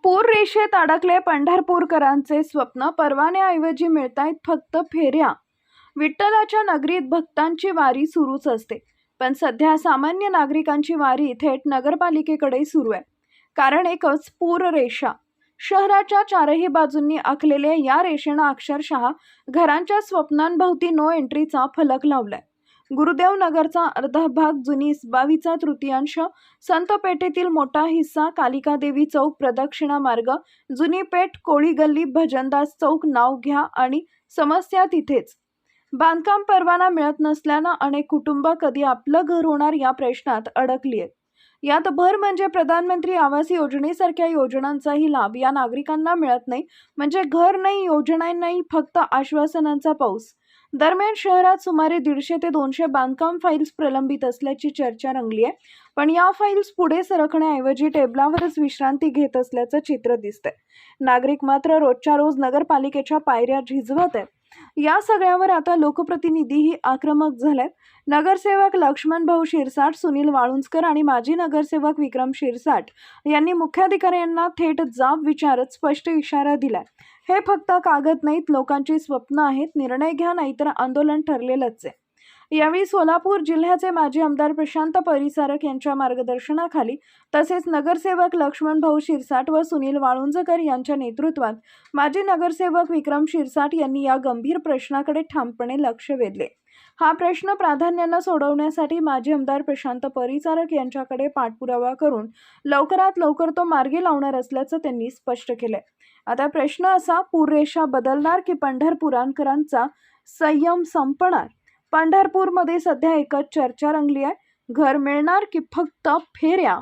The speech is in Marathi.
पूर रेषेत अडकले पंढरपूरकरांचे स्वप्न, परवान्याऐवजी मिळतायत फक्त फेऱ्या. विठ्ठलाच्या नगरीत भक्तांची वारी सुरूच असते, पण सध्या सामान्य नागरिकांची वारी थेट नगरपालिकेकडे सुरू आहे. कारण एकच, पूर रेषा. शहराच्या चारही बाजूंनी आखलेल्या या रेषेनं अक्षरशः घरांच्या स्वप्नांभोवती नो एंट्रीचा फलक लावलाय. गुरुदेव नगरचा अर्धा भाग, जुनी इस्बावीचा तृतीयांश, संत पेठेतील मोठा हिस्सा, कालिका देवी चौक, प्रदक्षिणा मार्ग, जुनी पेठ, कोळी गल्ली, भजनदास चौक, नाव घ्या आणि समस्या तिथेच. बांधकाम परवाना मिळत नसल्यानं अनेक कुटुंब कधी आपलं घर होणार या प्रश्नात अडकली आहेत. यात भर म्हणजे प्रधानमंत्री आवास योजनेसारख्या योजनांचाही लाभ या नागरिकांना मिळत नाही. म्हणजे घर नाही, योजना नाही, फक्त आश्वासनांचा पाऊस. दरम्यान शहरात सुमारे 150 ते 200 बांधकाम फाईल्स प्रलंबित असल्याची चर्चा रंगली आहे. पण या फाईल्स पुढे सरकण्याऐवजी टेबलावरच विश्रांती घेत असल्याचं चित्र दिसतंय. नागरिक मात्र रोजच्या रोज नगरपालिकेच्या पायऱ्या झिजवत आहेत. या सगळ्यावर आता लोकप्रतिनिधीही आक्रमक झालेत. नगरसेवक लक्ष्मण भाऊ शिरसाट, सुनील वाळुंजकर आणि माजी नगरसेवक विक्रम शिरसाट यांनी मुख्याधिकाऱ्यांना थेट जाब विचारत स्पष्ट इशारा दिलाय. हे फक्त कागद नाहीत, लोकांची स्वप्न आहेत. निर्णय घ्या, नाहीतर आंदोलन ठरलेलंच आहे. यावेळी सोलापूर जिल्ह्याचे माजी आमदार प्रशांत परिचारक यांच्या मार्गदर्शनाखाली तसेच नगरसेवक लक्ष्मण भाऊ शिरसाट व सुनील वाळुंजकर यांच्या नेतृत्वात माजी नगरसेवक विक्रम शिरसाट यांनी या गंभीर प्रश्नाकडे ठामपणे लक्ष वेधले. हा प्रश्न प्राधान्याने सोडवण्यासाठी माजी आमदार प्रशांत परिचारक यांच्याकडे पाठपुरावा करून लवकरात लवकर तो मार्गी लावणार असल्याचं त्यांनी स्पष्ट केलंय. आता प्रश्न असा, पूररेषा बदलणार की पंढरपुरांकरांचा संयम संपणार? पंढरपूरमध्ये सध्या एकच चर्चा रंगली आहे, घर मिळणार की फक्त फेऱ्या?